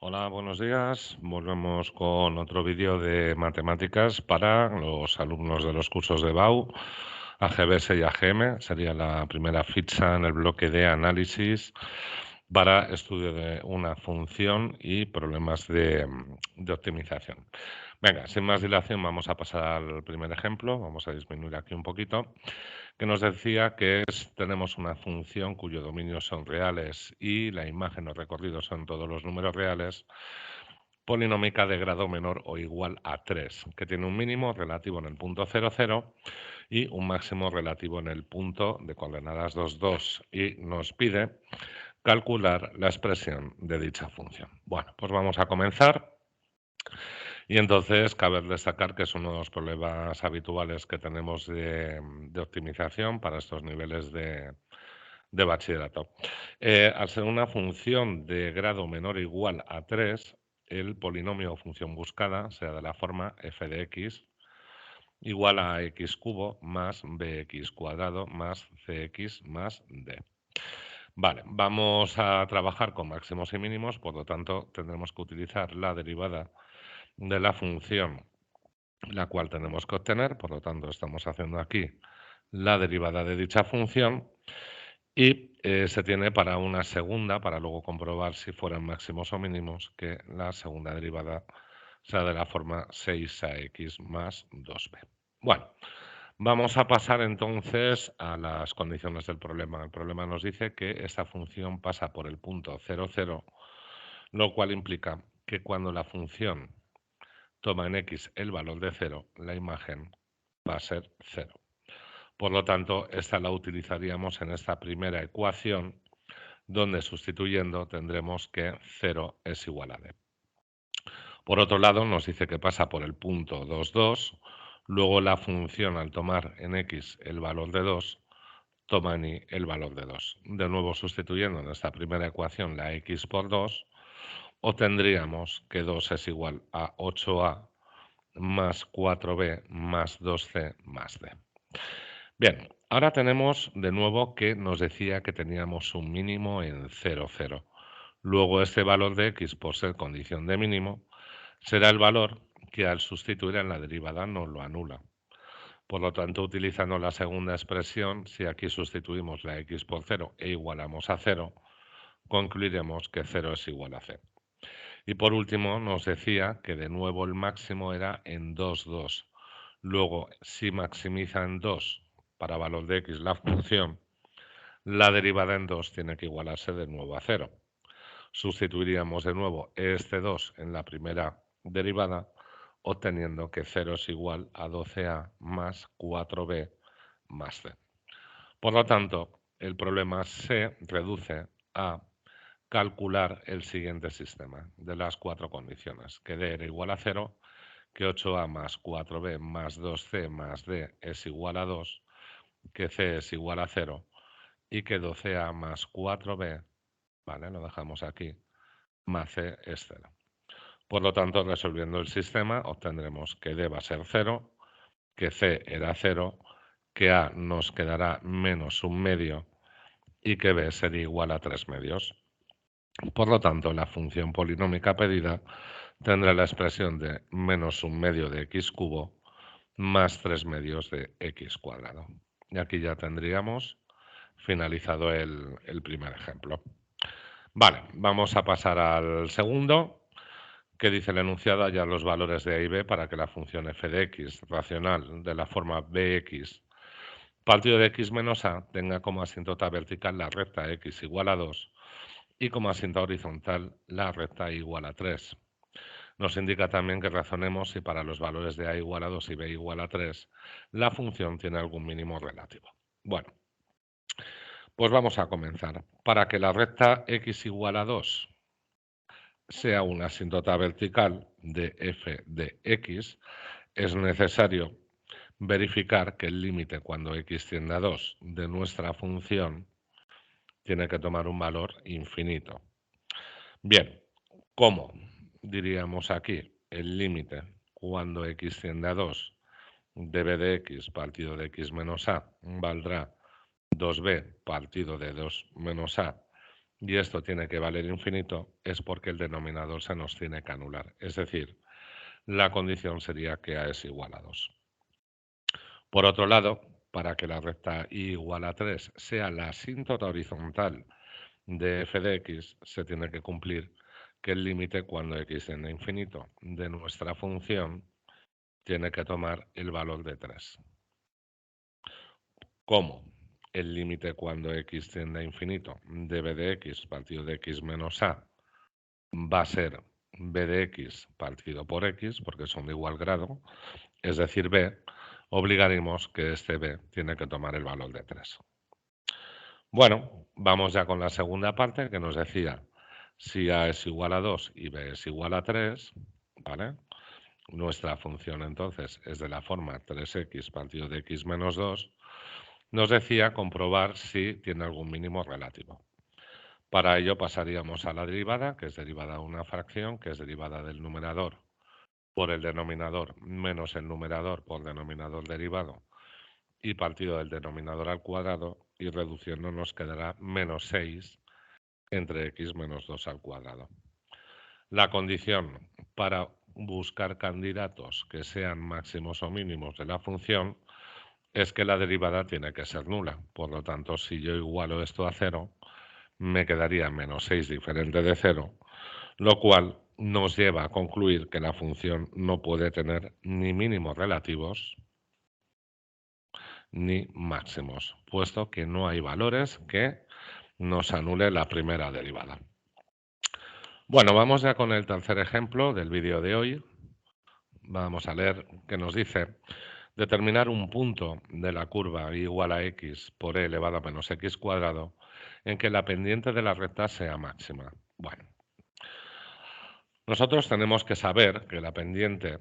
Hola, buenos días. Volvemos con otro vídeo de matemáticas para los alumnos de los cursos de BAU, AGBS y AGM. Sería la primera ficha en el bloque de análisis para estudio de una función y problemas de optimización. Venga, sin más dilación, vamos a pasar al primer ejemplo. Vamos a disminuir aquí un poquito, que nos decía que tenemos una función cuyo dominio son reales y la imagen o recorrido son todos los números reales, polinómica de grado menor o igual a 3, que tiene un mínimo relativo en el punto 0, 0 y un máximo relativo en el punto de coordenadas 2, 2, y nos pide calcular la expresión de dicha función. Bueno, pues vamos a comenzar. Y entonces cabe destacar que es uno de los problemas habituales que tenemos de optimización para estos niveles de bachillerato. Al ser una función de grado menor o igual a 3, el polinomio o función buscada será de la forma f de x igual a x cubo más bx cuadrado más cx más d. Vale, vamos a trabajar con máximos y mínimos, por lo tanto tendremos que utilizar la derivada de la función la cual tenemos que obtener, por lo tanto estamos haciendo aquí la derivada de dicha función y se tiene para una segunda, para luego comprobar si fueran máximos o mínimos, que la segunda derivada sea de la forma 6ax más 2b. Bueno, vamos a pasar entonces a las condiciones del problema. El problema nos dice que esta función pasa por el punto 0, 0, lo cual implica que cuando la función toma en x el valor de 0, la imagen va a ser 0. Por lo tanto, esta la utilizaríamos en esta primera ecuación, donde sustituyendo tendremos que 0 es igual a d. Por otro lado, nos dice que pasa por el punto 2, 2, luego la función al tomar en x el valor de 2, toma en y el valor de 2. De nuevo, sustituyendo en esta primera ecuación la x por 2, obtendríamos que 2 es igual a 8a más 4b más 2c más d. Bien, ahora tenemos de nuevo que nos decía que teníamos un mínimo en 0, 0. Luego este valor de x, por ser condición de mínimo, será el valor que al sustituir en la derivada nos lo anula. Por lo tanto, utilizando la segunda expresión, si aquí sustituimos la x por 0 e igualamos a 0, concluiremos que 0 es igual a c. Y por último, nos decía que de nuevo el máximo era en 2, 2. Luego, si maximiza en 2 para valor de x la función, la derivada en 2 tiene que igualarse de nuevo a 0. Sustituiríamos de nuevo este 2 en la primera derivada, obteniendo que 0 es igual a 12a más 4b más c. Por lo tanto, el problema se reduce a calcular el siguiente sistema de las cuatro condiciones, que d era igual a 0, que 8a más 4b más 2c más d es igual a 2, que c es igual a 0 y que 12a más 4b, ¿vale? Lo dejamos aquí, más c es 0. Por lo tanto, resolviendo el sistema, obtendremos que d va a ser 0, que c era 0, que a nos quedará menos un medio y que b sería igual a 3 medios. Por lo tanto, la función polinómica pedida tendrá la expresión de menos un medio de x cubo más 3 medios de x cuadrado. Y aquí ya tendríamos finalizado el primer ejemplo. Vale, vamos a pasar al segundo, que dice el enunciado hallar los valores de a y b para que la función f de x racional de la forma bx partido de x menos a tenga como asíntota vertical la recta x igual a 2 y como asíntota horizontal la recta igual a 3. Nos indica también que razonemos si para los valores de a igual a 2 y b igual a 3 la función tiene algún mínimo relativo. Bueno, pues vamos a comenzar. Para que la recta x igual a 2 sea una asíntota vertical de f de x, es necesario verificar que el límite cuando x tiende a 2 de nuestra función tiene que tomar un valor infinito. Bien, ¿cómo? Diríamos aquí, el límite cuando x tiende a 2 de b de x partido de x menos a valdrá 2b partido de 2 menos a y esto tiene que valer infinito, es porque el denominador se nos tiene que anular. Es decir, la condición sería que a es igual a 2. Por otro lado, para que la recta y igual a 3 sea la asíntota horizontal de f de x, se tiene que cumplir que el límite cuando x tiende a infinito de nuestra función tiene que tomar el valor de 3. ¿Cómo? El límite cuando x tiende a infinito de b de x partido de x menos a va a ser b de x partido por x, porque son de igual grado, es decir, b, obligaremos que este b tiene que tomar el valor de 3. Bueno, vamos ya con la segunda parte que nos decía, si a es igual a 2 y b es igual a 3, ¿vale? Nuestra función entonces es de la forma 3x partido de x menos 2, nos decía comprobar si tiene algún mínimo relativo. Para ello pasaríamos a la derivada, que es derivada de una fracción, que es derivada del numerador por el denominador menos el numerador por denominador derivado y partido del denominador al cuadrado, y reduciendo nos quedará menos 6 entre x menos 2 al cuadrado. La condición para buscar candidatos que sean máximos o mínimos de la función es que la derivada tiene que ser nula. Por lo tanto, si yo igualo esto a 0, me quedaría menos 6 diferente de 0, lo cual nos lleva a concluir que la función no puede tener ni mínimos relativos ni máximos, puesto que no hay valores que nos anule la primera derivada. Bueno, vamos ya con el tercer ejemplo del vídeo de hoy. Vamos a leer que nos dice determinar un punto de la curva igual a x por e elevado a menos x cuadrado en que la pendiente de la recta sea máxima. Bueno, nosotros tenemos que saber que la pendiente,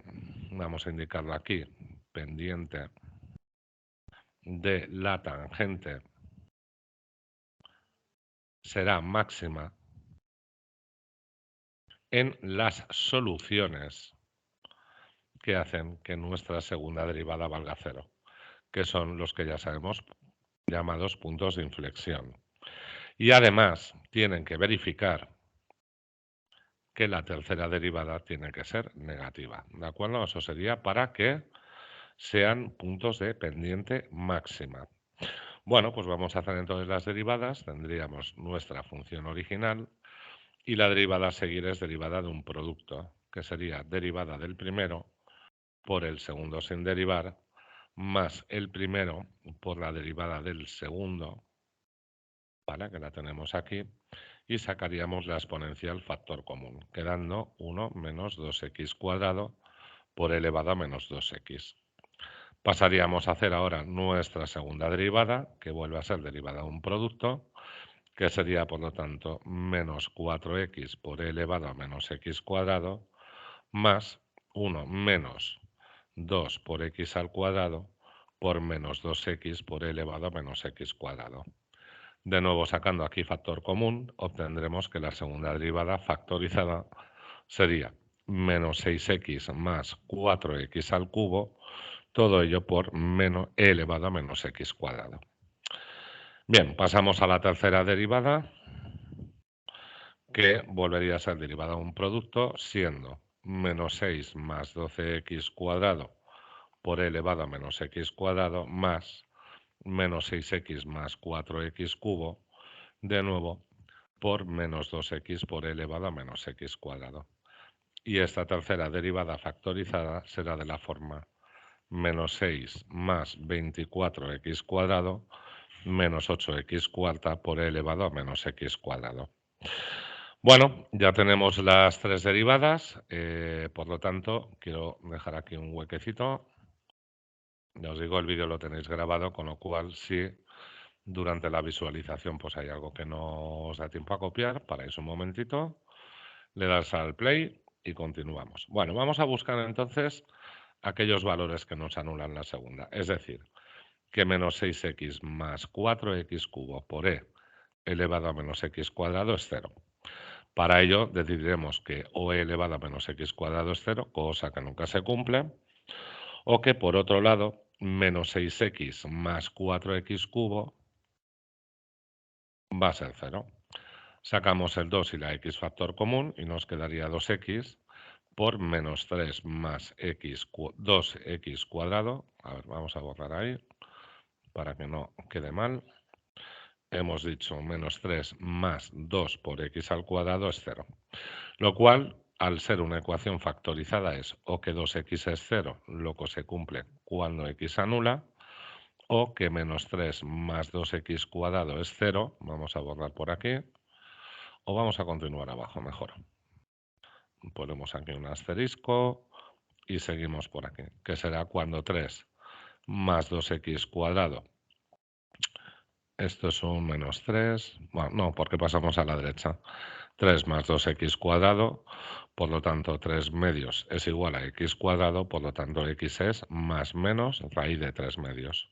vamos a indicarlo aquí, pendiente de la tangente será máxima en las soluciones que hacen que nuestra segunda derivada valga 0, que son los que ya sabemos llamados puntos de inflexión. Y además tienen que verificar que la tercera derivada tiene que ser negativa, ¿de acuerdo? Eso sería para que sean puntos de pendiente máxima. Bueno, pues vamos a hacer entonces las derivadas. Tendríamos nuestra función original y la derivada a seguir es derivada de un producto, que sería derivada del primero por el segundo sin derivar, más el primero por la derivada del segundo, ¿vale? Que la tenemos aquí, y sacaríamos la exponencial factor común, quedando 1 menos 2x cuadrado por elevado a menos 2x. Pasaríamos a hacer ahora nuestra segunda derivada, que vuelve a ser derivada de un producto, que sería, por lo tanto, menos 4x por elevado a menos x cuadrado, más 1 menos 2 por x al cuadrado por menos 2x por elevado a menos x cuadrado. De nuevo, sacando aquí factor común, obtendremos que la segunda derivada factorizada sería menos 6x más 4x al cubo, todo ello por menos e elevado a menos x cuadrado. Bien, pasamos a la tercera derivada, que volvería a ser derivada de un producto, siendo menos 6 más 12x cuadrado por e elevado a menos x cuadrado más menos 6x más 4x cubo, de nuevo por menos 2x por e elevado a menos x cuadrado. Y esta tercera derivada factorizada será de la forma menos 6 más 24x cuadrado menos 8x cuarta por e elevado a menos x cuadrado. Bueno, ya tenemos las tres derivadas, por lo tanto, quiero dejar aquí un huequecito. Ya os digo, el vídeo lo tenéis grabado, con lo cual, si durante la visualización pues hay algo que no os da tiempo a copiar, paráis un momentito, le das al play y continuamos. Bueno, vamos a buscar entonces aquellos valores que nos anulan la segunda. Es decir, que menos 6x más 4x cubo por e elevado a menos x cuadrado es 0. Para ello decidiremos que o e elevado a menos x cuadrado es 0, cosa que nunca se cumple, o que por otro lado menos 6x más 4x cubo va a ser 0. Sacamos el 2 y la x factor común y nos quedaría 2x por menos 3 más 2x cuadrado. A ver, vamos a borrar ahí para que no quede mal. Hemos dicho menos 3 más 2 por x al cuadrado es 0. Lo cual, al ser una ecuación factorizada, es o que 2x es 0, lo que se cumple cuando x anula, o que menos 3 más 2x cuadrado es 0, vamos a borrar por aquí, o vamos a continuar abajo mejor. Ponemos aquí un asterisco y seguimos por aquí, que será cuando 3 más 2x cuadrado, esto es un menos 3, bueno, no, porque pasamos a la derecha, 3 más 2x cuadrado, por lo tanto 3 medios es igual a x cuadrado, por lo tanto x es más menos raíz de 3 medios.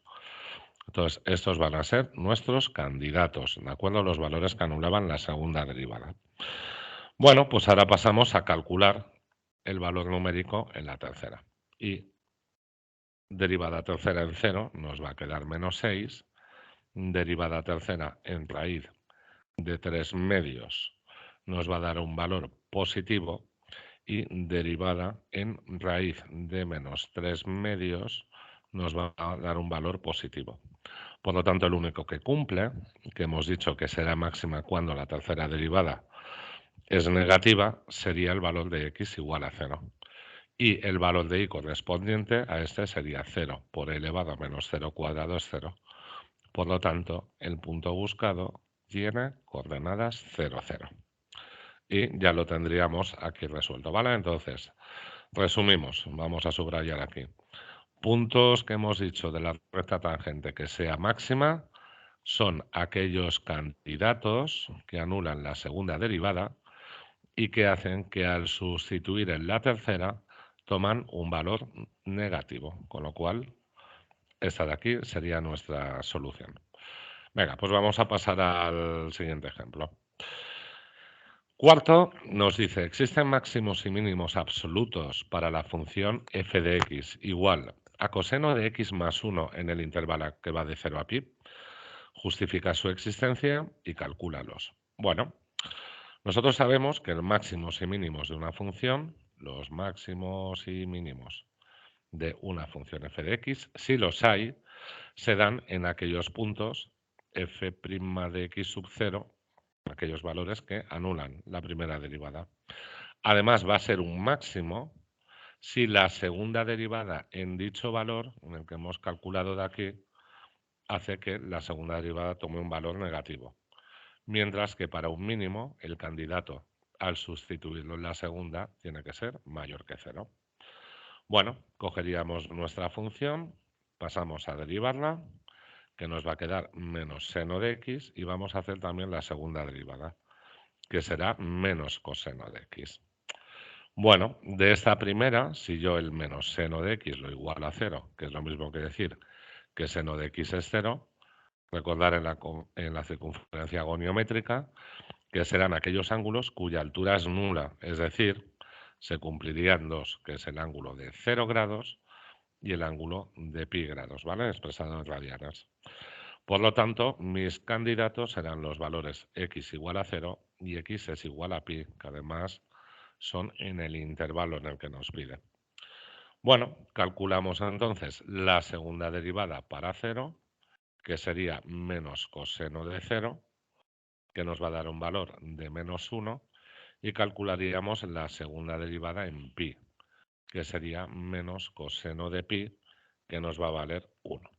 Entonces, estos van a ser nuestros candidatos, ¿de acuerdo? Los valores que anulaban la segunda derivada. Bueno, pues ahora pasamos a calcular el valor numérico en la tercera. Y derivada tercera en 0 nos va a quedar menos 6. Derivada tercera en raíz de 3 medios nos va a dar un valor positivo y derivada en raíz de menos 3 medios nos va a dar un valor positivo. Por lo tanto, el único que cumple, que hemos dicho que será máxima cuando la tercera derivada es negativa, sería el valor de x igual a 0. Y el valor de y correspondiente a este sería 0 por elevado a menos 0 cuadrado es 0. Por lo tanto, el punto buscado tiene coordenadas 0, 0. Y ya lo tendríamos aquí resuelto, ¿vale? Entonces, resumimos, vamos a subrayar aquí. Puntos que hemos dicho de la recta tangente que sea máxima son aquellos candidatos que anulan la segunda derivada y que hacen que al sustituir en la tercera toman un valor negativo, con lo cual esta de aquí sería nuestra solución. Venga, pues vamos a pasar al siguiente ejemplo. Cuarto, nos dice, existen máximos y mínimos absolutos para la función f de x igual a coseno de x más 1 en el intervalo que va de 0 a pi. Justifica su existencia y calcúlalos. Bueno, nosotros sabemos que los máximos y mínimos de una función, los máximos y mínimos de una función f de x, si los hay, se dan en aquellos puntos f' de x sub 0, aquellos valores que anulan la primera derivada. Además, va a ser un máximo si la segunda derivada en dicho valor, en el que hemos calculado de aquí, hace que la segunda derivada tome un valor negativo. Mientras que para un mínimo, el candidato, al sustituirlo en la segunda, tiene que ser mayor que 0. Bueno, cogeríamos nuestra función, pasamos a derivarla, que nos va a quedar menos seno de x, y vamos a hacer también la segunda derivada, que será menos coseno de x. Bueno, de esta primera, si yo el menos seno de x lo igualo a 0, que es lo mismo que decir que seno de x es 0, recordar en la circunferencia goniométrica que serán aquellos ángulos cuya altura es nula, es decir, se cumplirían dos, que es el ángulo de 0 grados y el ángulo de pi grados, ¿vale? Expresado en radianas. Por lo tanto, mis candidatos serán los valores x igual a 0 y x es igual a pi, que además son en el intervalo en el que nos pide. Bueno, calculamos entonces la segunda derivada para 0, que sería menos coseno de 0, que nos va a dar un valor de menos 1, y calcularíamos la segunda derivada en pi, que sería menos coseno de pi, que nos va a valer 1.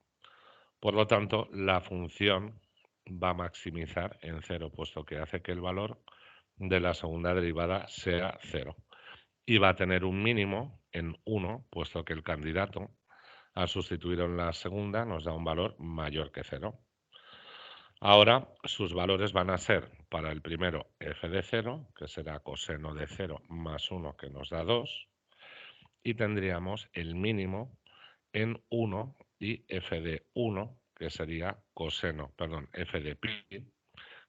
Por lo tanto, la función va a maximizar en 0, puesto que hace que el valor de la segunda derivada sea 0. Y va a tener un mínimo en 1, puesto que el candidato, al sustituirlo en la segunda, nos da un valor mayor que 0. Ahora sus valores van a ser para el primero f de 0, que será coseno de 0 más 1, que nos da 2, y tendríamos el mínimo en 1 y f de 1, que sería f de pi,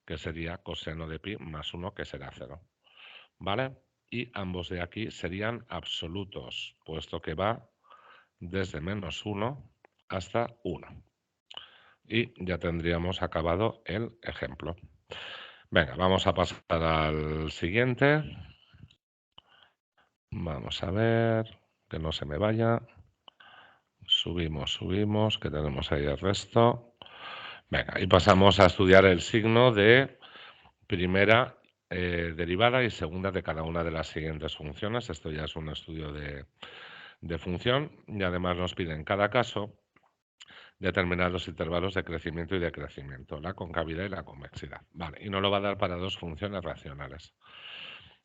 que sería coseno de pi más 1, que será 0. ¿Vale? Y ambos de aquí serían absolutos, puesto que va desde menos 1 hasta 1. Y ya tendríamos acabado el ejemplo. Venga, vamos a pasar al siguiente. Vamos a ver, que no se me vaya. Subimos, que tenemos ahí el resto. Venga, y pasamos a estudiar el signo de primera derivada y segunda de cada una de las siguientes funciones. Esto ya es un estudio de función y además nos pide en cada caso determinar los intervalos de crecimiento y decrecimiento, la concavidad y la convexidad. Vale, y nos lo va a dar para dos funciones racionales.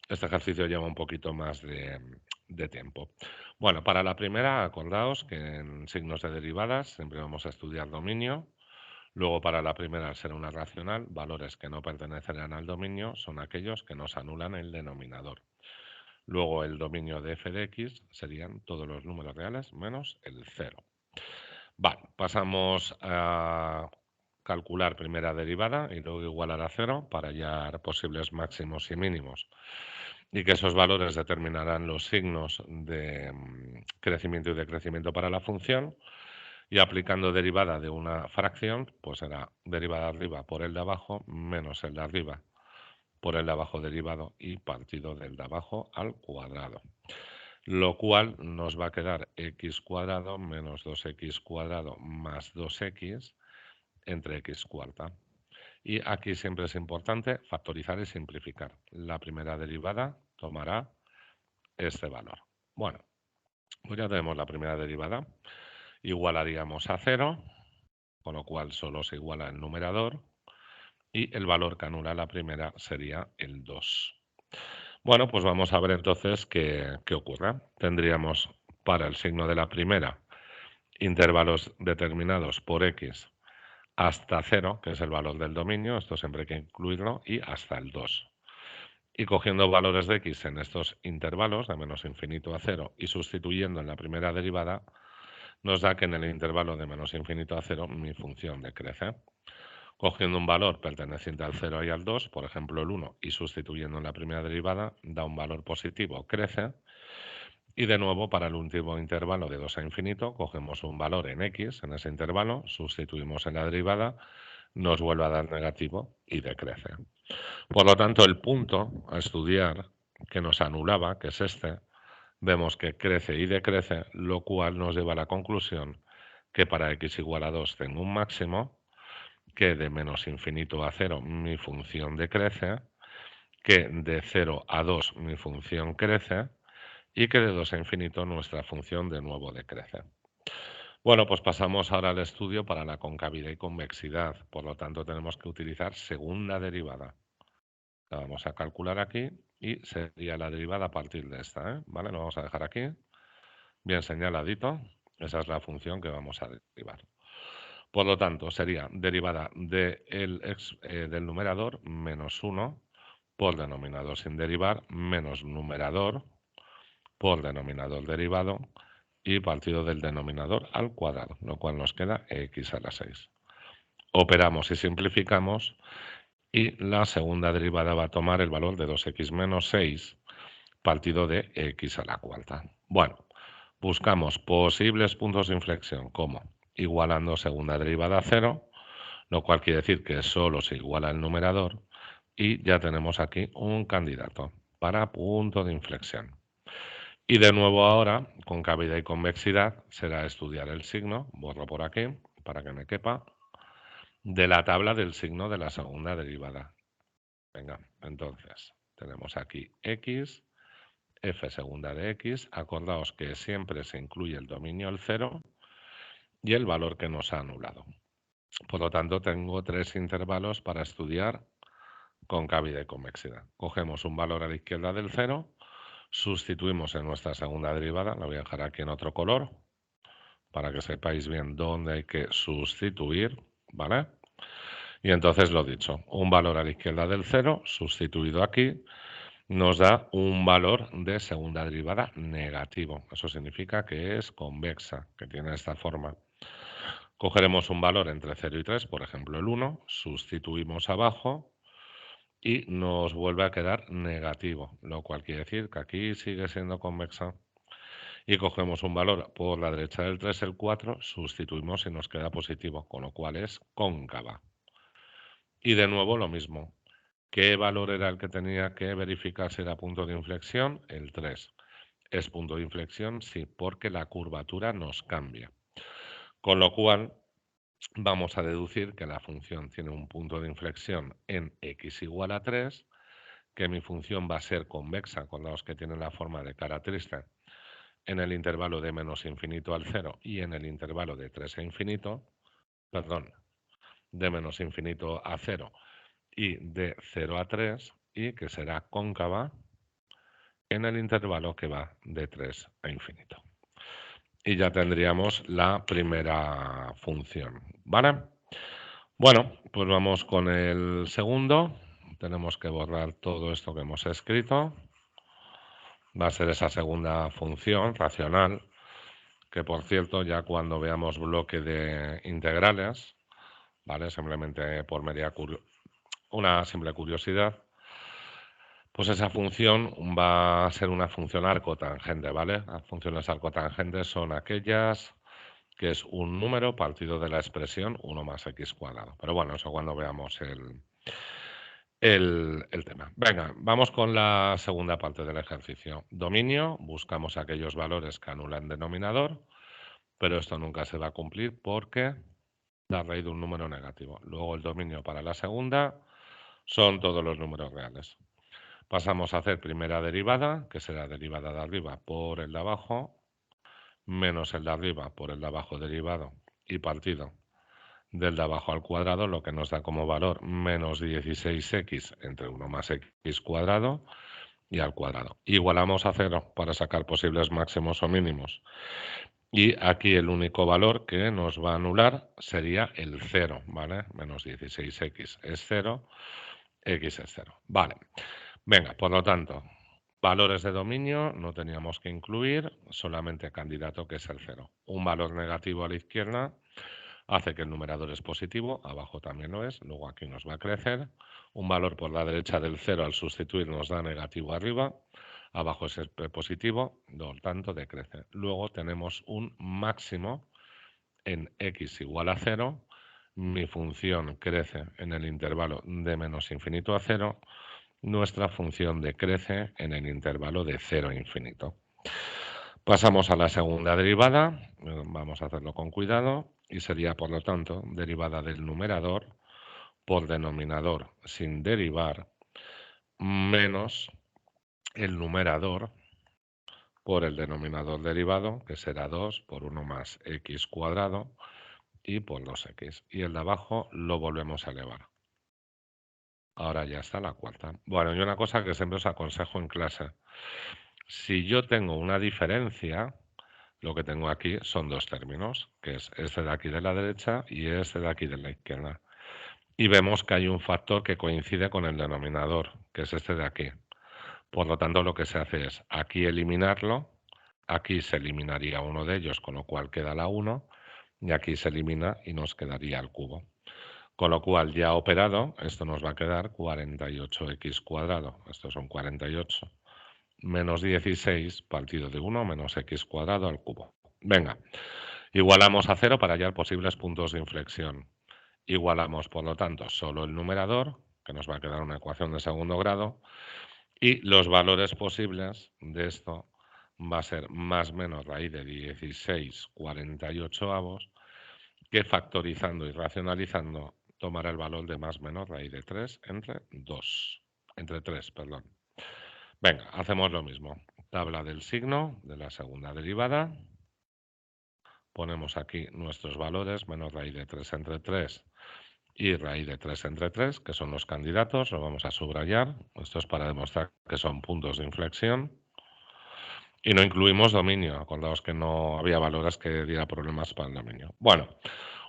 Este ejercicio lleva un poquito más de tiempo. Bueno, para la primera, acordaos que en signos de derivadas siempre vamos a estudiar dominio. Luego, para la primera, al ser una racional, valores que no pertenecerán al dominio son aquellos que nos anulan el denominador. Luego, el dominio de f de x serían todos los números reales menos el 0. Vale, pasamos a calcular primera derivada y luego igualar a 0 para hallar posibles máximos y mínimos. Y que esos valores determinarán los signos de crecimiento y decrecimiento para la función. Y aplicando derivada de una fracción, pues será derivada de arriba por el de abajo menos el de arriba por el de abajo derivado y partido del de abajo al cuadrado. Lo cual nos va a quedar x cuadrado menos 2x cuadrado más 2x entre x cuarta. Y aquí siempre es importante factorizar y simplificar. La primera derivada tomará este valor. Bueno, pues ya tenemos la primera derivada. Igualaríamos a 0, con lo cual solo se iguala el numerador. Y el valor que anula la primera sería el 2. Bueno, pues vamos a ver entonces qué ocurre. Tendríamos para el signo de la primera intervalos determinados por x hasta 0, que es el valor del dominio, esto siempre hay que incluirlo, y hasta el 2. Y cogiendo valores de x en estos intervalos, de menos infinito a 0, y sustituyendo en la primera derivada, nos da que en el intervalo de menos infinito a 0 mi función decrece. Cogiendo un valor perteneciente al 0 y al 2, por ejemplo el 1, y sustituyendo en la primera derivada, da un valor positivo, crece. Y de nuevo, para el último intervalo de 2 a infinito, cogemos un valor en x en ese intervalo, sustituimos en la derivada, nos vuelve a dar negativo y decrece. Por lo tanto, el punto a estudiar que nos anulaba, que es este, vemos que crece y decrece, lo cual nos lleva a la conclusión que para x igual a 2 tengo un máximo, que de menos infinito a 0 mi función decrece, que de 0 a 2 mi función crece y que de 2 a infinito nuestra función de nuevo decrece. Bueno, pues pasamos ahora al estudio para la concavidad y convexidad. Por lo tanto, tenemos que utilizar segunda derivada. La vamos a calcular aquí y sería la derivada a partir de esta, ¿eh? ¿Vale? Lo vamos a dejar aquí, bien señaladito. Esa es la función que vamos a derivar. Por lo tanto, sería derivada del numerador menos 1 por denominador sin derivar menos numerador por denominador derivado y partido del denominador al cuadrado, lo cual nos queda x a la 6. Operamos y simplificamos y la segunda derivada va a tomar el valor de 2x menos 6 partido de x a la cuarta. Bueno, buscamos posibles puntos de inflexión como igualando segunda derivada a 0, lo cual quiere decir que solo se iguala el numerador y ya tenemos aquí un candidato para punto de inflexión. Y de nuevo ahora, con concavidad y convexidad, será estudiar el signo, borro por aquí para que me quepa, de la tabla del signo de la segunda derivada. Venga, entonces, tenemos aquí x, f segunda de x, acordaos que siempre se incluye el dominio al 0 y el valor que nos ha anulado. Por lo tanto, tengo tres intervalos para estudiar concavidad y convexidad. Cogemos un valor a la izquierda del 0, sustituimos en nuestra segunda derivada, la voy a dejar aquí en otro color, para que sepáis bien dónde hay que sustituir, ¿vale? Y entonces lo dicho, un valor a la izquierda del 0, sustituido aquí, nos da un valor de segunda derivada negativo. Eso significa que es convexa, que tiene esta forma. Cogeremos un valor entre 0 y 3, por ejemplo el 1, sustituimos abajo y nos vuelve a quedar negativo, lo cual quiere decir que aquí sigue siendo convexa. Y cogemos un valor por la derecha del 3, el 4, sustituimos y nos queda positivo, con lo cual es cóncava. Y de nuevo lo mismo, ¿Qué valor era el que tenía que verificar si era punto de inflexión? El 3. ¿Es punto de inflexión? Sí, porque la curvatura nos cambia. Con lo cual, vamos a deducir que la función tiene un punto de inflexión en x igual a 3, que mi función va a ser convexa con los que tienen la forma de cara triste en el intervalo de menos infinito al 0 y en el intervalo de 3 a infinito, perdón, de menos infinito a 0 y de 0 a 3, y que será cóncava en el intervalo que va de 3 a infinito. Y ya tendríamos la primera función, ¿vale? Bueno, pues vamos con el segundo. Tenemos que borrar todo esto que hemos escrito. Va a ser esa segunda función racional, que por cierto, ya cuando veamos bloque de integrales, ¿vale? Simplemente por una simple curiosidad, pues esa función va a ser una función arcotangente, ¿vale? Las funciones arcotangentes son aquellas que es un número partido de la expresión 1 más x cuadrado. Pero bueno, eso cuando veamos el tema. Venga, vamos con la segunda parte del ejercicio. Dominio, buscamos aquellos valores que anulan denominador, pero esto nunca se va a cumplir porque la raíz de un número negativo. Luego el dominio para la segunda son todos los números reales. Pasamos a hacer primera derivada, que será derivada de arriba por el de abajo, menos el de arriba por el de abajo derivado y partido del de abajo al cuadrado, lo que nos da como valor menos 16x entre 1 más x cuadrado y al cuadrado. Igualamos a 0 para sacar posibles máximos o mínimos. Y aquí el único valor que nos va a anular sería el 0, ¿vale? Menos 16x es 0, x es 0. Vale. Venga, por lo tanto, valores de dominio no teníamos que incluir, solamente candidato que es el 0. Un valor negativo a la izquierda hace que el numerador es positivo, abajo también lo es, luego aquí nos va a crecer. Un valor por la derecha del 0 al sustituir nos da negativo arriba, abajo es positivo, por tanto decrece. Luego tenemos un máximo en x igual a 0, mi función crece en el intervalo de menos infinito a 0, nuestra función decrece en el intervalo de 0 a infinito. Pasamos a la segunda derivada, vamos a hacerlo con cuidado, y sería por lo tanto derivada del numerador por denominador sin derivar menos el numerador por el denominador derivado, que será 2 por 1 más x cuadrado y por 2x. Y el de abajo lo volvemos a elevar. Ahora ya está la cuarta. Bueno, y una cosa que siempre os aconsejo en clase. Si yo tengo una diferencia, lo que tengo aquí son dos términos, que es este de aquí de la derecha y este de aquí de la izquierda. Y vemos que hay un factor que coincide con el denominador, que es este de aquí. Por lo tanto, lo que se hace es aquí eliminarlo, aquí se eliminaría uno de ellos, con lo cual queda la 1, y aquí se elimina y nos quedaría el cubo. Con lo cual, ya operado, esto nos va a quedar 48x cuadrado. Estos son 48 menos 16 partido de 1 menos x cuadrado al cubo. Venga, igualamos a 0 para hallar posibles puntos de inflexión. Igualamos, por lo tanto, solo el numerador, que nos va a quedar una ecuación de segundo grado, y los valores posibles de esto va a ser más menos raíz de 16 48avos, que factorizando y racionalizando tomará el valor de más menos raíz de 3 entre 3, perdón. Venga, hacemos lo mismo. Tabla del signo de la segunda derivada. Ponemos aquí nuestros valores, menos raíz de 3 entre 3 y raíz de 3 entre 3, que son los candidatos, lo vamos a subrayar. Esto es para demostrar que son puntos de inflexión. Y no incluimos dominio, acordaos que no había valores que diera problemas para el dominio. Bueno,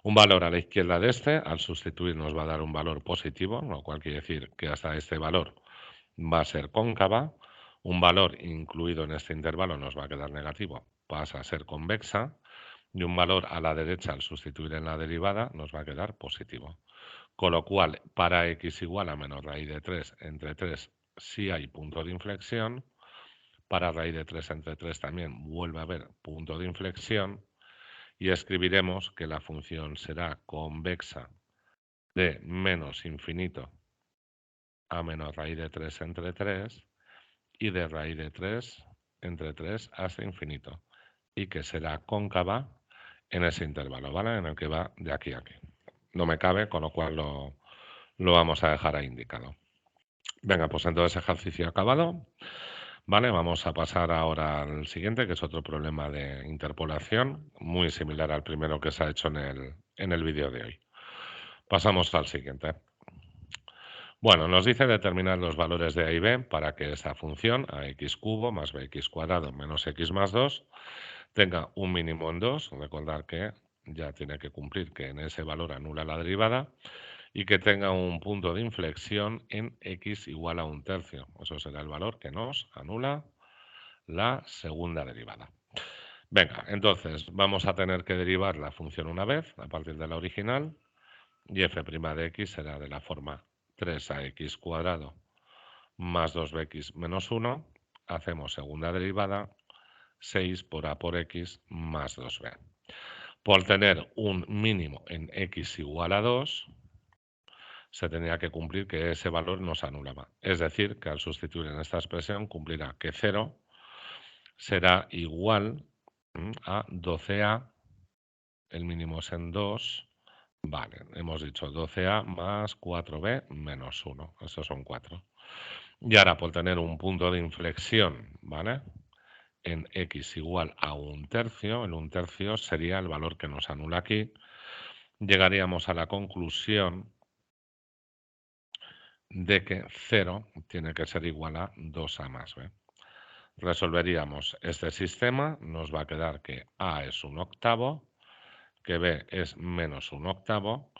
un valor a la izquierda de este, al sustituir nos va a dar un valor positivo, lo cual quiere decir que hasta este valor va a ser cóncava. Un valor incluido en este intervalo nos va a quedar negativo, pasa a ser convexa. Y un valor a la derecha al sustituir en la derivada nos va a quedar positivo. Con lo cual, para x igual a menos raíz de 3 entre 3 sí hay punto de inflexión. Para raíz de 3 entre 3 también vuelve a haber punto de inflexión. Y escribiremos que la función será convexa de menos infinito a menos raíz de 3 entre 3 y de raíz de 3 entre 3 hasta infinito, y que será cóncava en ese intervalo, ¿vale? En el que va de aquí a aquí. No me cabe, con lo cual lo vamos a dejar ahí indicado. Venga, pues entonces ejercicio acabado. Vale, vamos a pasar ahora al siguiente, que es otro problema de interpolación, muy similar al primero que se ha hecho en el vídeo de hoy. Pasamos al siguiente. Bueno, nos dice determinar los valores de a y b para que esta función, ax cubo más bx cuadrado menos x más 2, tenga un mínimo en 2. Recordar que ya tiene que cumplir que en ese valor anula la derivada y que tenga un punto de inflexión en x igual a 1/3. Eso será el valor que nos anula la segunda derivada. Venga, entonces vamos a tener que derivar la función una vez a partir de la original y f' de x será de la forma 3ax cuadrado más 2bx menos 1. Hacemos segunda derivada, 6 por a por x más 2b. Por tener un mínimo en x igual a 2, se tendría que cumplir que ese valor nos anulaba. Es decir, que al sustituir en esta expresión cumplirá que 0 será igual a 12a, el mínimo es en 2, vale, hemos dicho 12a más 4b menos 1, estos son 4. Y ahora por tener un punto de inflexión, ¿vale? En x igual a 1/3, el 1/3 sería el valor que nos anula aquí, llegaríamos a la conclusión de que 0 tiene que ser igual a 2a más b. Resolveríamos este sistema, nos va a quedar que a es 1/8, que b es menos 1/8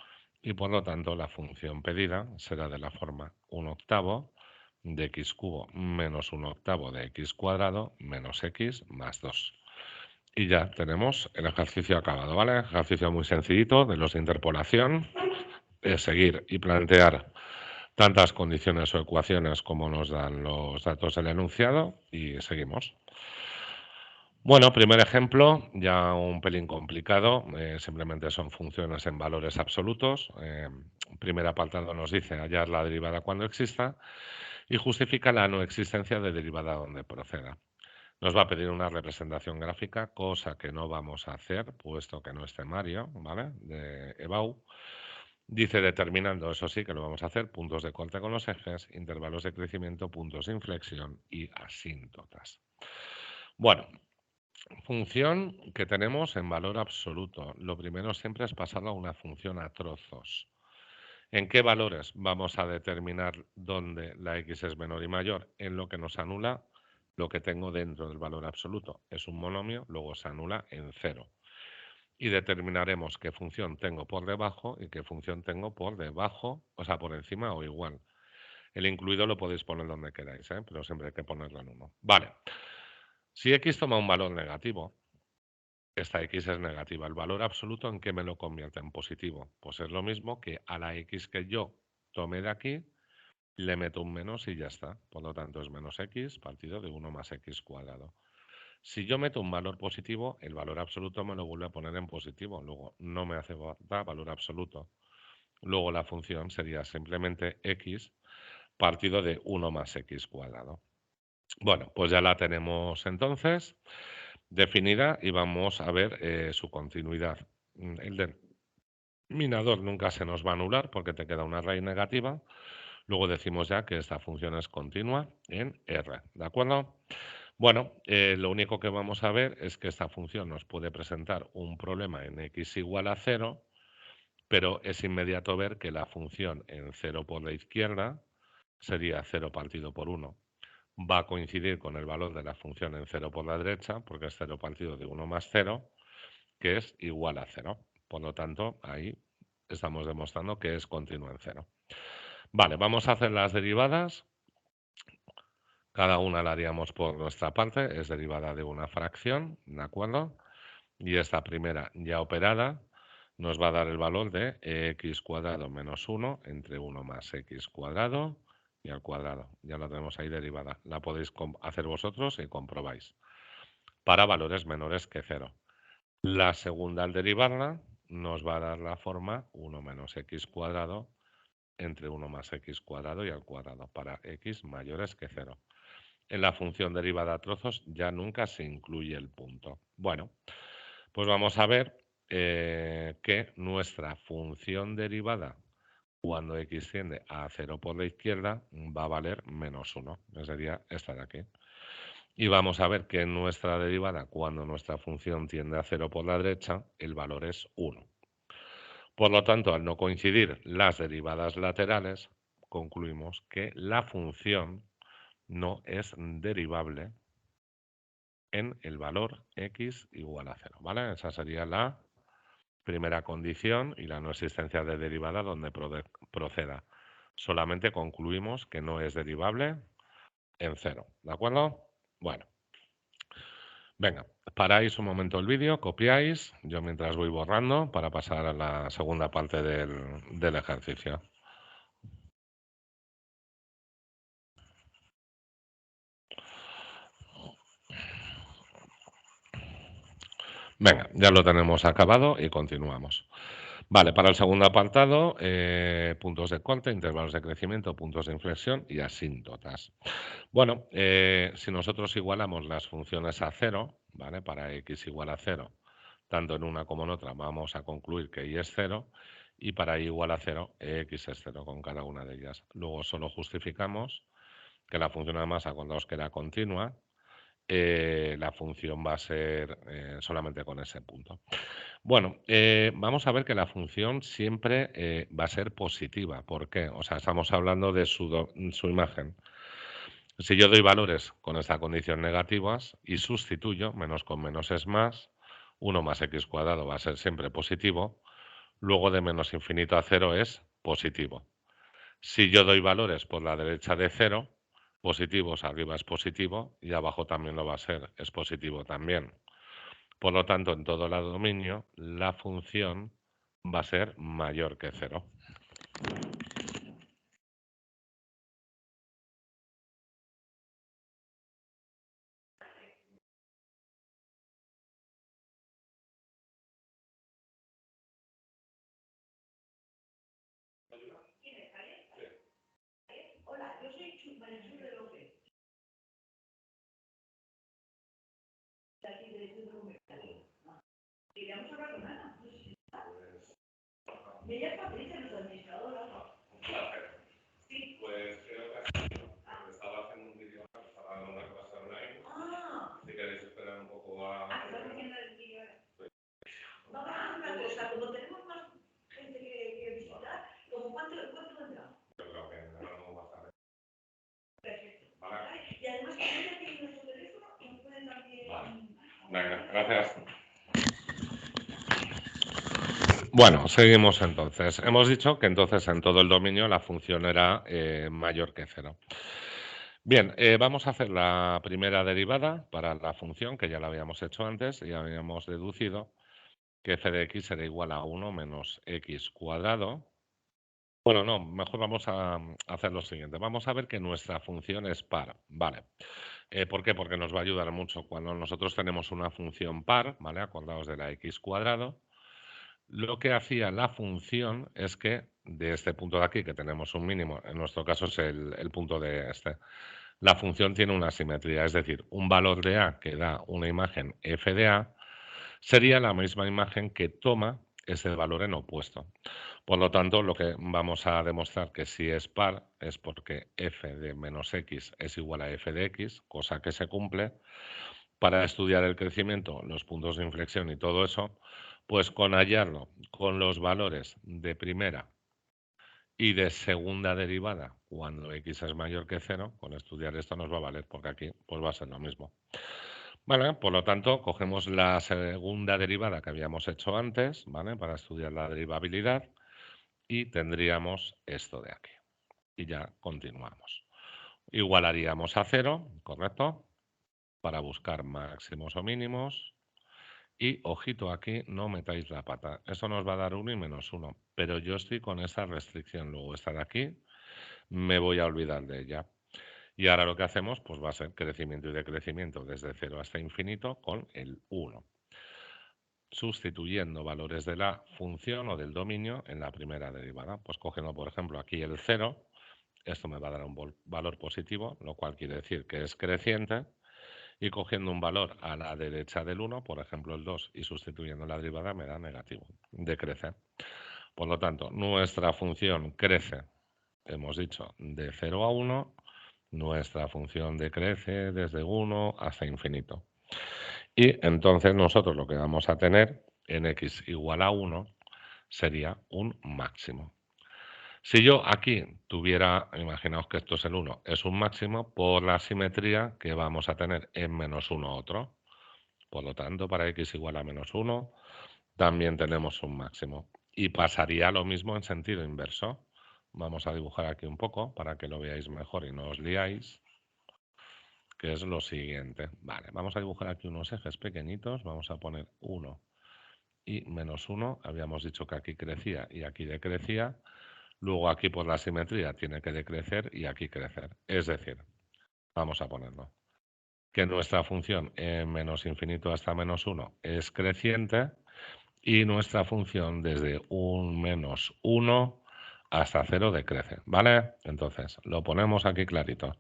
y por lo tanto la función pedida será de la forma 1/8 de x cubo menos 1/8 de x cuadrado menos x más 2. Y ya tenemos el ejercicio acabado, ¿vale? Ejercicio muy sencillito de los de interpolación, es seguir y plantear tantas condiciones o ecuaciones como nos dan los datos del enunciado y seguimos. Bueno, primer ejemplo, ya un pelín complicado, simplemente son funciones en valores absolutos. Primer apartado nos dice hallar la derivada cuando exista y justifica la no existencia de derivada donde proceda. Nos va a pedir una representación gráfica, cosa que no vamos a hacer, puesto que no es temario, ¿vale? De EBAU. Dice determinando, eso sí que lo vamos a hacer, puntos de corte con los ejes, intervalos de crecimiento, puntos de inflexión y asíntotas. Bueno, función que tenemos en valor absoluto. Lo primero siempre es pasarlo a una función a trozos. ¿En qué valores vamos a determinar dónde la x es menor y mayor? En lo que nos anula lo que tengo dentro del valor absoluto. Es un monomio, luego se anula en 0. Y determinaremos qué función tengo por debajo y qué función tengo por debajo, o sea, por encima o igual. El incluido lo podéis poner donde queráis, pero siempre hay que ponerlo en 1. Vale. Si x toma un valor negativo, esta x es negativa. ¿El valor absoluto en qué me lo convierte? En positivo. Pues es lo mismo que a la x que yo tome de aquí, le meto un menos y ya está. Por lo tanto, es menos x partido de 1 más x cuadrado. Si yo meto un valor positivo, el valor absoluto me lo vuelve a poner en positivo. Luego, no me hace falta valor absoluto. Luego, la función sería simplemente x partido de 1 más x cuadrado. Bueno, pues ya la tenemos entonces definida y vamos a ver su continuidad. El denominador nunca se nos va a anular porque te queda una raíz negativa. Luego decimos ya que esta función es continua en R, ¿de acuerdo? Bueno, lo único que vamos a ver es que esta función nos puede presentar un problema en x igual a 0, pero es inmediato ver que la función en 0 por la izquierda sería 0 partido por 1. Va a coincidir con el valor de la función en 0 por la derecha, porque es 0 partido de 1 más 0, que es igual a 0. Por lo tanto, ahí estamos demostrando que es continuo en 0. Vale, vamos a hacer las derivadas. Cada una la haríamos por nuestra parte, es derivada de una fracción, ¿de acuerdo? Y esta primera ya operada nos va a dar el valor de x cuadrado menos 1 entre 1 más x cuadrado y al cuadrado. Ya la tenemos ahí derivada. La podéis hacer vosotros y comprobáis. Para valores menores que 0. La segunda al derivarla nos va a dar la forma 1 menos x cuadrado entre 1 más x cuadrado y al cuadrado para x mayores que 0. En la función derivada a trozos ya nunca se incluye el punto. Bueno, pues vamos a ver que nuestra función derivada cuando x tiende a 0 por la izquierda va a valer menos 1, que sería esta de aquí. Y vamos a ver que en nuestra derivada, cuando nuestra función tiende a 0 por la derecha, el valor es 1. Por lo tanto, al no coincidir las derivadas laterales, concluimos que la función no es derivable en el valor x igual a 0, ¿vale? Esa sería la primera condición y la no existencia de derivada donde proceda. Solamente concluimos que no es derivable en 0, ¿de acuerdo? Bueno, venga, paráis un momento el vídeo, copiáis, yo mientras voy borrando para pasar a la segunda parte del ejercicio. Venga, ya lo tenemos acabado y continuamos. Vale, para el segundo apartado, puntos de corte, intervalos de crecimiento, puntos de inflexión y asíntotas. Bueno, si nosotros igualamos las funciones a 0, ¿vale? Para x igual a 0, tanto en una como en otra, vamos a concluir que y es 0, y para y igual a 0, x es 0 con cada una de ellas. Luego solo justificamos que la función de masa cuando os queda continua, la función va a ser solamente con ese punto. Bueno, vamos a ver que la función siempre va a ser positiva. ¿Por qué? O sea, estamos hablando de su imagen. Si yo doy valores con esta condición negativas y sustituyo, menos con menos es más, 1 más x cuadrado va a ser siempre positivo, luego de menos infinito a 0 es positivo. Si yo doy valores por la derecha de 0, positivos arriba es positivo y abajo también lo va a ser, es positivo también. Por lo tanto, en todo el dominio, la función va a ser mayor que 0. Pues creo que estaba haciendo un vídeo, estaba dando una clase online. Si queréis esperar un poco a... Vamos a hacer una cosa, como tenemos más gente que visitar, ¿como cuánto vendrá? Yo creo que no va a estar. Perfecto. Vale. Y además, como ella tiene nuestro teléfono, nos pueden también... Vale. Venga, gracias. Bueno, seguimos entonces. Hemos dicho que entonces en todo el dominio la función era mayor que 0. Bien, vamos a hacer la primera derivada para la función, que ya la habíamos hecho antes y habíamos deducido que f de x será igual a 1 menos x cuadrado. Bueno, no, mejor vamos a hacer lo siguiente. Vamos a ver que nuestra función es par, ¿vale? ¿Por qué? Porque nos va a ayudar mucho. Cuando nosotros tenemos una función par, ¿vale? Acordaos de la x cuadrado, lo que hacía la función es que de este punto de aquí, que tenemos un mínimo, en nuestro caso es el punto de este, la función tiene una simetría, es decir, un valor de a que da una imagen f de a sería la misma imagen que toma ese valor en opuesto. Por lo tanto, lo que vamos a demostrar que si es par es porque f de menos x es igual a f de x, cosa que se cumple. Para estudiar el crecimiento, los puntos de inflexión y todo eso, pues con hallarlo con los valores de primera y de segunda derivada, cuando x es mayor que 0, con estudiar esto nos va a valer, porque aquí pues va a ser lo mismo. Vale, por lo tanto, cogemos la segunda derivada que habíamos hecho antes, ¿vale? Para estudiar la derivabilidad y tendríamos esto de aquí. Y ya continuamos. Igualaríamos a 0, ¿correcto? Para buscar máximos o mínimos. Y ojito aquí, no metáis la pata. Eso nos va a dar 1 y menos 1. Pero yo estoy con esa restricción. Luego esta de aquí, me voy a olvidar de ella. Y ahora lo que hacemos pues va a ser crecimiento y decrecimiento desde 0 hasta infinito con el 1. sustituyendo valores de la función o del dominio en la primera derivada. Pues cogiendo, por ejemplo, aquí el 0, esto me va a dar un valor positivo, lo cual quiere decir que es creciente, y cogiendo un valor a la derecha del 1, por ejemplo el 2, y sustituyendo la derivada me da negativo, decrece. Por lo tanto, nuestra función crece, hemos dicho, de 0 a 1, nuestra función decrece desde 1 hasta infinito. Y entonces nosotros lo que vamos a tener en x igual a 1 sería un máximo. Si yo aquí tuviera, imaginaos que esto es el 1, es un máximo por la simetría que vamos a tener en menos 1 otro. Por lo tanto, para x igual a menos 1 también tenemos un máximo. Y pasaría lo mismo en sentido inverso. Vamos a dibujar aquí un poco para que lo veáis mejor y no os liáis, que es lo siguiente. Vale, vamos a dibujar aquí unos ejes pequeñitos. Vamos a poner 1 y menos 1. Habíamos dicho que aquí crecía y aquí decrecía. Luego aquí por la simetría tiene que decrecer y aquí crecer. Es decir, vamos a ponerlo, que nuestra función en menos infinito hasta menos 1 es creciente y nuestra función desde un menos 1 hasta 0 decrece, ¿vale? Entonces, lo ponemos aquí clarito.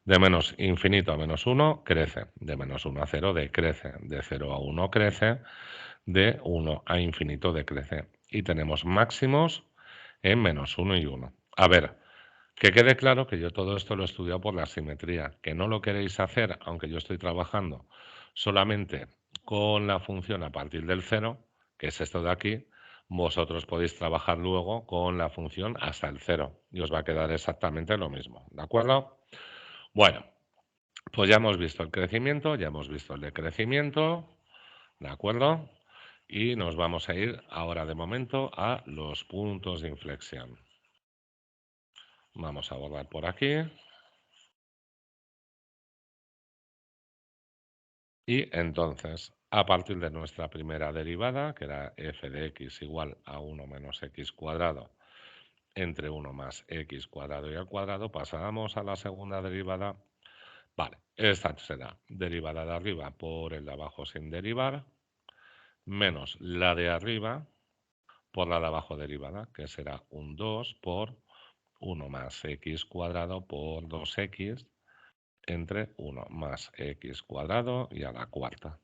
De menos infinito a menos 1 crece, de menos 1 a 0 decrece, de 0 a 1 crece, de 1 a infinito decrece. Y tenemos máximos en menos 1 y 1. A ver, que quede claro que yo todo esto lo he estudiado por la simetría, que no lo queréis hacer, aunque yo estoy trabajando solamente con la función a partir del 0, que es esto de aquí, vosotros podéis trabajar luego con la función hasta el 0 y os va a quedar exactamente lo mismo, ¿de acuerdo? Bueno, pues ya hemos visto el crecimiento, ya hemos visto el decrecimiento, ¿de acuerdo? Y nos vamos a ir ahora de momento a los puntos de inflexión. Vamos a borrar por aquí. Y entonces, a partir de nuestra primera derivada, que era f de x igual a 1 menos x cuadrado entre 1 más x cuadrado y al cuadrado, pasábamos a la segunda derivada. Vale, esta será derivada de arriba por el de abajo sin derivar, menos la de arriba por la de abajo derivada, que será un 2 por 1 más x cuadrado por 2x entre 1 más x cuadrado y a la cuarta.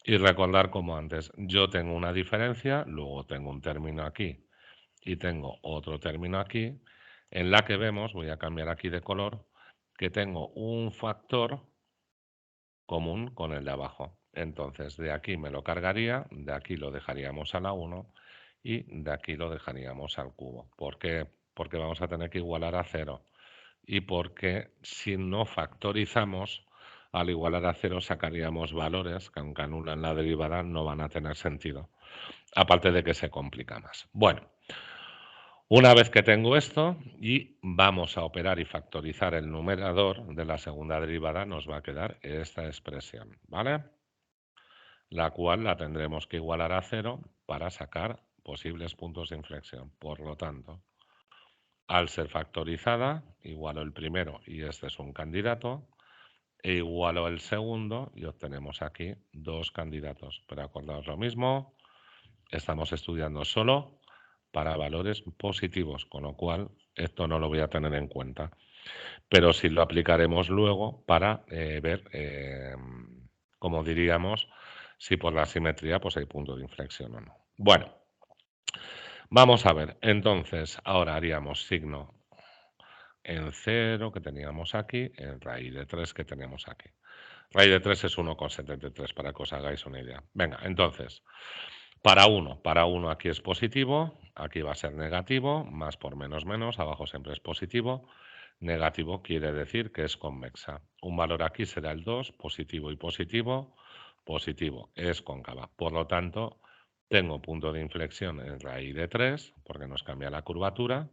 Y recordar como antes, yo tengo una diferencia, luego tengo un término aquí y tengo otro término aquí, en la que vemos, voy a cambiar aquí de color, que tengo un factor común con el de abajo. Entonces, de aquí me lo cargaría, de aquí lo dejaríamos a la 1 y de aquí lo dejaríamos al cubo. ¿Por qué? Porque vamos a tener que igualar a 0 y porque si no factorizamos, al igualar a 0 sacaríamos valores que aunque anulan la derivada no van a tener sentido, aparte de que se complica más. Bueno, una vez que tengo esto y vamos a operar y factorizar el numerador de la segunda derivada, nos va a quedar esta expresión, ¿vale? La cual la tendremos que igualar a 0 para sacar posibles puntos de inflexión. Por lo tanto, al ser factorizada, igualo el primero y este es un candidato, e igualo el segundo y obtenemos aquí dos candidatos. Pero acordaos lo mismo, estamos estudiando solo para valores positivos, con lo cual esto no lo voy a tener en cuenta. Pero sí lo aplicaremos luego para ver, como diríamos, si por la simetría pues hay punto de inflexión o no. Bueno, vamos a ver. Entonces, ahora haríamos signo en 0 que teníamos aquí, en raíz de 3 que tenemos aquí. Raíz de 3 es 1,73 para que os hagáis una idea. Venga, entonces, para 1 aquí es positivo, aquí va a ser negativo, más por menos menos, abajo siempre es positivo. Negativo quiere decir que es convexa. Un valor aquí será el 2, positivo y positivo, positivo, es cóncava. Por lo tanto, tengo punto de inflexión en raíz de 3, porque nos cambia la curvatura,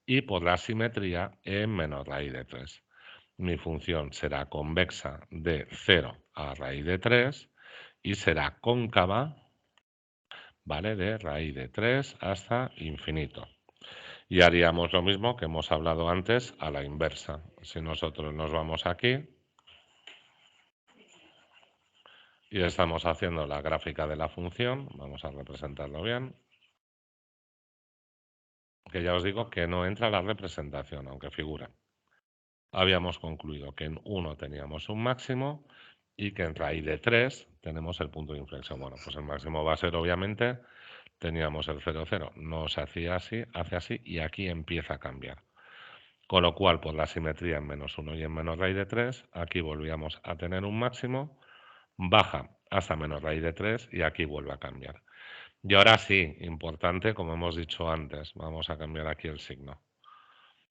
y por la simetría en menos raíz de 3. Mi función será convexa de 0 a raíz de 3 y será cóncava, ¿vale? De raíz de 3 hasta infinito. Y haríamos lo mismo que hemos hablado antes a la inversa. Si nosotros nos vamos aquí, Y estamos haciendo la gráfica de la función. Vamos a representarlo bien. Que ya os digo que no entra la representación, aunque figura. Habíamos concluido que en 1 teníamos un máximo y que en raíz de 3 tenemos el punto de inflexión. Bueno, pues el máximo va a ser, obviamente, teníamos el 0, 0. No se hacía así, hace así y aquí empieza a cambiar. Con lo cual, por la simetría en -1 y en menos raíz de 3, aquí volvíamos a tener un máximo, baja hasta menos raíz de 3 y aquí vuelve a cambiar. Y ahora sí, importante, como hemos dicho antes, vamos a cambiar aquí el signo.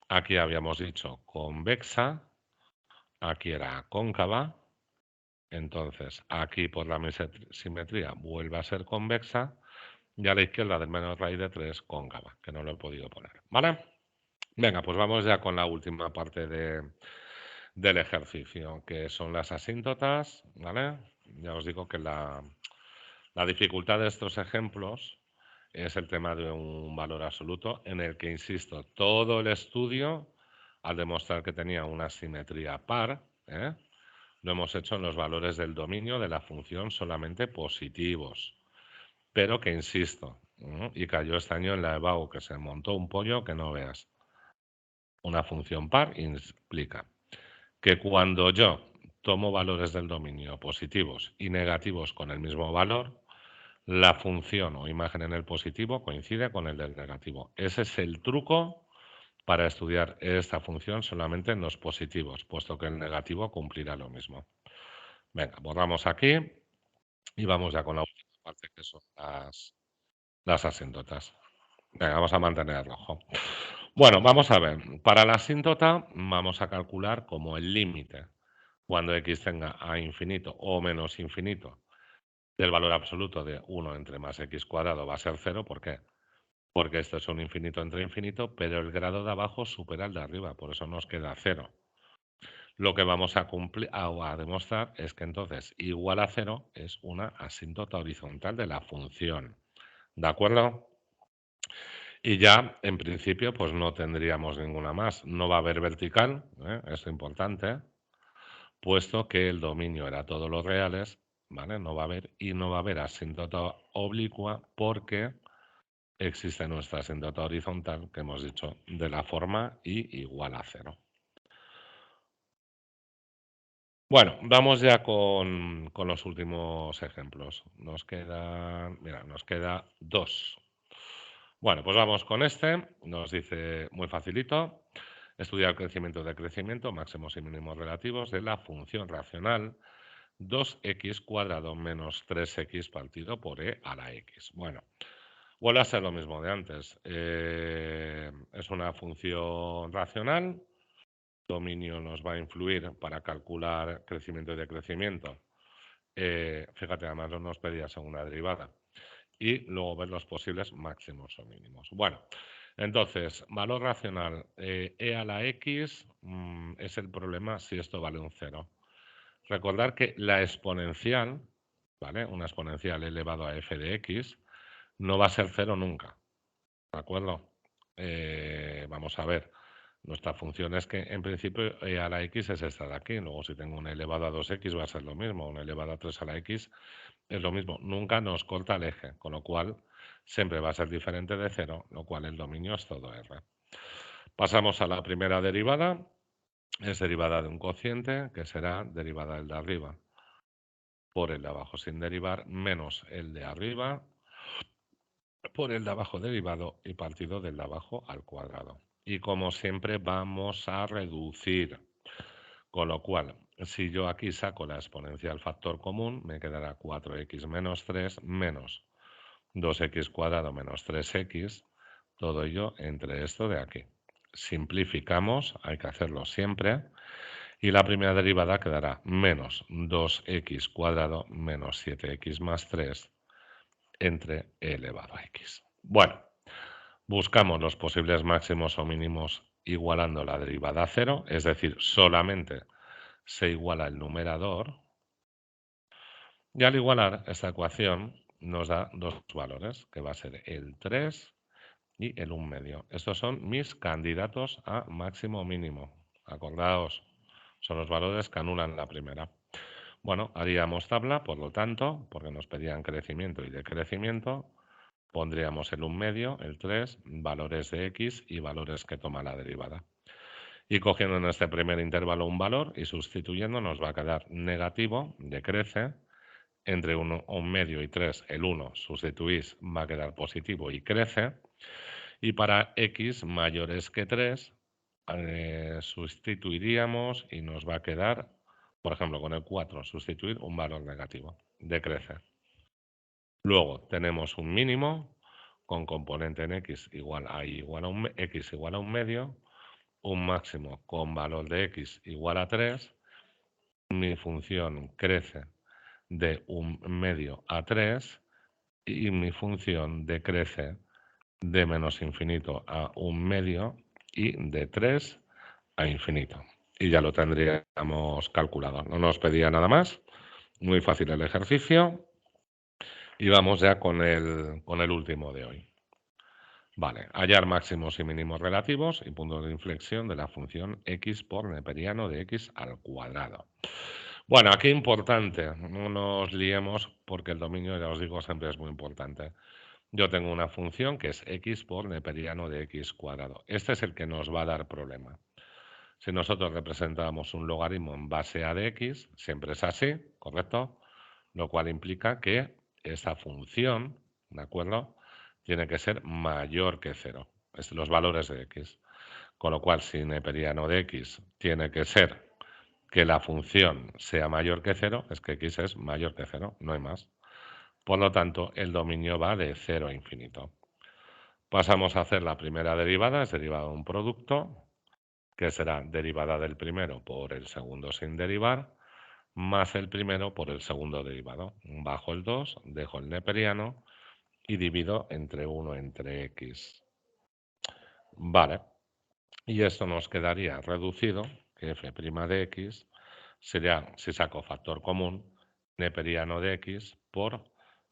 Aquí habíamos dicho convexa, aquí era cóncava, entonces aquí por la simetría vuelve a ser convexa y a la izquierda del menos raíz de 3 cóncava, que no lo he podido poner, ¿vale? Venga, pues vamos ya con la última parte del ejercicio, que son las asíntotas, ¿vale? Ya os digo que la dificultad de estos ejemplos es el tema de un valor absoluto en el que, insisto, todo el estudio, al demostrar que tenía una simetría par, lo hemos hecho en los valores del dominio de la función solamente positivos. Pero que, insisto, y cayó este año en la EBAU, que se montó un pollo que no veas. Una función par implica que cuando yo tomo valores del dominio positivos y negativos con el mismo valor, la función o imagen en el positivo coincide con el del negativo. Ese es el truco para estudiar esta función solamente en los positivos, puesto que el negativo cumplirá lo mismo. Venga, borramos aquí y vamos ya con la última parte, que son las asíntotas. Venga, vamos a mantener el rojo. Bueno, vamos a ver. Para la asíntota vamos a calcular como el límite cuando x tenga a infinito o menos infinito del valor absoluto de 1 entre más x cuadrado va a ser 0. ¿Por qué? Porque esto es un infinito entre infinito, pero el grado de abajo supera el de arriba, por eso nos queda 0. Lo que vamos a demostrar es que entonces igual a 0 es una asíntota horizontal de la función. ¿De acuerdo? Y ya, en principio, pues no tendríamos ninguna más. No va a haber vertical, es importante, puesto que el dominio era todos los reales, ¿vale? No va a haber, y no va a haber asíntota oblicua porque existe nuestra asíntota horizontal, que hemos dicho, de la forma y igual a 0. Bueno, vamos ya con los últimos ejemplos. Nos quedan, mira, nos queda 2. Bueno, pues vamos con este. Nos dice muy facilito. Estudiar el crecimiento de crecimiento, máximos y mínimos relativos de la función racional 2x cuadrado menos 3x partido por e a la x. Bueno, vuelve a ser lo mismo de antes. Es una función racional. Dominio nos va a influir para calcular crecimiento y decrecimiento. Fíjate, además no nos pedía segunda derivada. Y luego ver los posibles máximos o mínimos. Bueno, entonces, valor racional e a la x es el problema si esto vale un 0. Recordar que la exponencial, ¿vale? Una exponencial elevado a f de x, no va a ser 0 nunca. ¿De acuerdo? Vamos a ver. Nuestra función es que en principio e a la x es esta de aquí. Luego si tengo una elevado a 2x va a ser lo mismo. Una elevado a 3 a la x es lo mismo. Nunca nos corta el eje. Con lo cual siempre va a ser diferente de 0. Lo cual el dominio es todo r. Pasamos a la primera derivada. Es derivada de un cociente que será derivada del de arriba por el de abajo sin derivar menos el de arriba por el de abajo derivado y partido del de abajo al cuadrado. Y como siempre vamos a reducir, con lo cual, si yo aquí saco la exponencial factor común, me quedará 4x menos 3 menos 2x cuadrado menos 3x, todo ello entre esto de aquí. Simplificamos, hay que hacerlo siempre, y la primera derivada quedará menos 2x cuadrado menos 7x más 3 entre e elevado a x. Bueno, buscamos los posibles máximos o mínimos igualando la derivada a 0, es decir, solamente se iguala el numerador. Y al igualar esta ecuación nos da dos valores, que va a ser el 3 y el 1 medio. Estos son mis candidatos a máximo o mínimo. Acordaos, son los valores que anulan la primera. Bueno, haríamos tabla, por lo tanto, porque nos pedían crecimiento y decrecimiento, pondríamos el 1 medio, el 3, valores de x y valores que toma la derivada. Y cogiendo en este primer intervalo un valor y sustituyendo nos va a quedar negativo, decrece, entre 1 medio y 3, el 1 sustituís, va a quedar positivo y crece. Y para x mayores que 3, sustituiríamos y nos va a quedar, por ejemplo, con el 4, sustituir un valor negativo, decrece. Luego tenemos un mínimo con componente en x igual a x igual a 1 medio, un máximo con valor de x igual a 3, mi función crece de 1 medio a 3 y mi función decrece de menos infinito a 1 medio y de 3 a infinito. Y ya lo tendríamos calculado. No nos pedía nada más. Muy fácil el ejercicio. Y vamos ya con el último de hoy. Vale, hallar máximos y mínimos relativos y puntos de inflexión de la función x por neperiano de x al cuadrado. Bueno, aquí importante, no nos liemos porque el dominio, ya os digo, siempre es muy importante. Yo tengo una función que es x por neperiano de x cuadrado. Este es el que nos va a dar problema. Si nosotros representamos un logaritmo en base a de x, siempre es así, ¿correcto? Lo cual implica que esta función, ¿de acuerdo?, tiene que ser mayor que 0, los valores de x. Con lo cual, si neperiano de x tiene que ser que la función sea mayor que 0, es que x es mayor que 0, no hay más. Por lo tanto, el dominio va de 0 a infinito. Pasamos a hacer la primera derivada, es derivada de un producto, que será derivada del primero por el segundo sin derivar, más el primero por el segundo derivado. Bajo el 2, dejo el neperiano y divido entre 1 entre x. Vale, y esto nos quedaría reducido, que f' de x sería, si saco factor común, neperiano de x por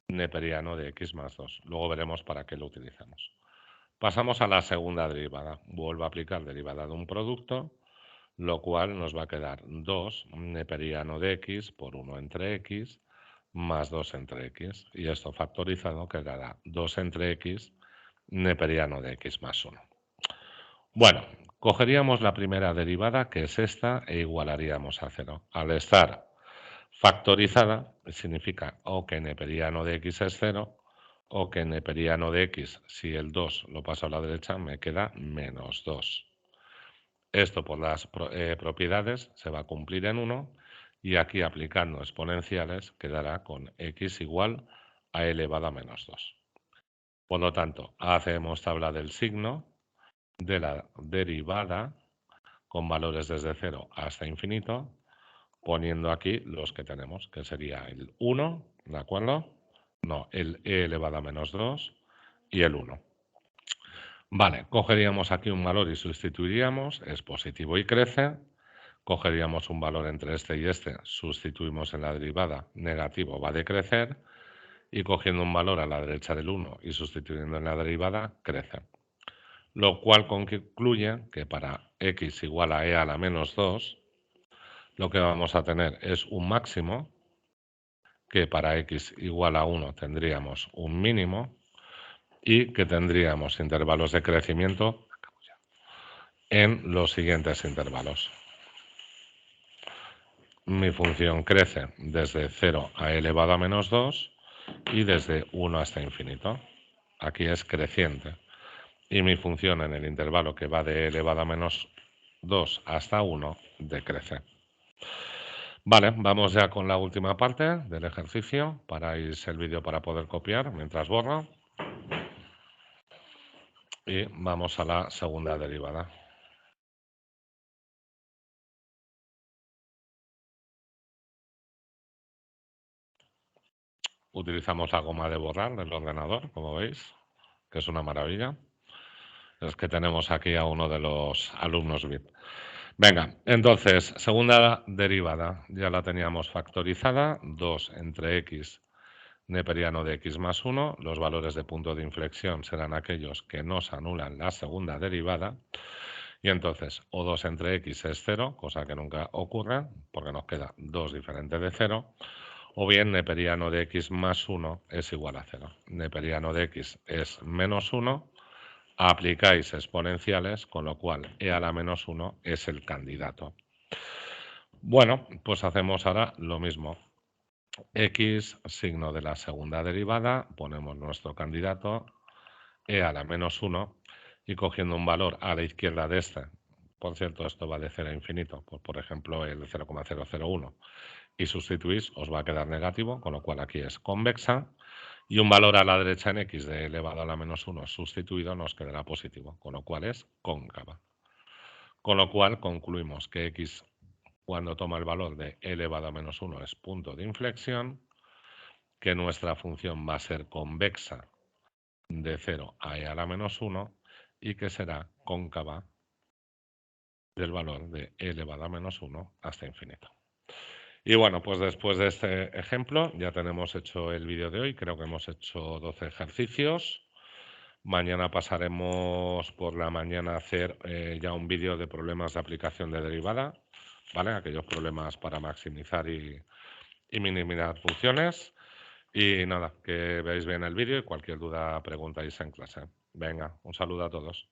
neperiano de x más 2. Luego veremos para qué lo utilizamos. Pasamos a la segunda derivada. Vuelvo a aplicar derivada de un producto, lo cual nos va a quedar 2 neperiano de x por 1 entre x más 2 entre x. Y esto factorizado quedará 2 entre x neperiano de x más 1. Bueno, cogeríamos la primera derivada, que es esta, e igualaríamos a 0. Al estar factorizada, significa o que neperiano de x es 0, o que neperiano de x, si el 2 lo paso a la derecha, me queda menos 2. Esto por las propiedades se va a cumplir en 1 y aquí aplicando exponenciales quedará con x igual a elevado a menos 2. Por lo tanto, hacemos tabla del signo de la derivada con valores desde 0 hasta infinito, poniendo aquí los que tenemos, que sería el 1, ¿de acuerdo? No, el e elevado a menos 2 y el 1. Vale, cogeríamos aquí un valor y sustituiríamos, es positivo y crece. Cogeríamos un valor entre este y este, sustituimos en la derivada, negativo va a decrecer, y cogiendo un valor a la derecha del 1 y sustituyendo en la derivada, crece. Lo cual concluye que para x igual a e a la menos 2, lo que vamos a tener es un máximo, que para x igual a 1 tendríamos un mínimo, y que tendríamos intervalos de crecimiento en los siguientes intervalos. Mi función crece desde 0 a elevado a menos 2 y desde 1 hasta infinito. Aquí es creciente. Y mi función en el intervalo que va de elevado a menos 2 hasta 1 decrece. Vale, vamos ya con la última parte del ejercicio. Paráis el vídeo para poder copiar mientras borro. Y vamos a la segunda derivada. Utilizamos la goma de borrar del ordenador, como veis, que es una maravilla. Es que tenemos aquí a uno de los alumnos VIP. Venga, entonces, segunda derivada, ya la teníamos factorizada, 2 entre x neperiano de x más 1, los valores de punto de inflexión serán aquellos que nos anulan la segunda derivada, Y entonces O2 entre X es 0, cosa que nunca ocurre, porque nos queda 2 diferente de 0. O bien neperiano de X más 1 es igual a 0. Neperiano de X es menos 1. Aplicáis exponenciales, con lo cual E a la menos 1 es el candidato. Bueno, pues hacemos ahora lo mismo. X, signo de la segunda derivada, ponemos nuestro candidato, E a la menos 1, y cogiendo un valor a la izquierda de este. Por cierto, esto va de 0 a infinito, pues por ejemplo el 0,001, y sustituís, os va a quedar negativo, con lo cual aquí es convexa, y un valor a la derecha en X de elevado a la menos 1 sustituido nos quedará positivo, con lo cual es cóncava. Con lo cual concluimos que X, cuando toma el valor de elevado a menos 1, es punto de inflexión, que nuestra función va a ser convexa de 0 a e a la menos 1 y que será cóncava del valor de e elevado a menos 1 hasta infinito. Y bueno, pues después de este ejemplo ya tenemos hecho el vídeo de hoy. Creo que hemos hecho 12 ejercicios. Mañana pasaremos por la mañana a hacer ya un vídeo de problemas de aplicación de derivada, ¿vale? Aquellos problemas para maximizar y minimizar funciones. Y nada, que veáis bien el vídeo y cualquier duda preguntáis en clase. Venga, un saludo a todos.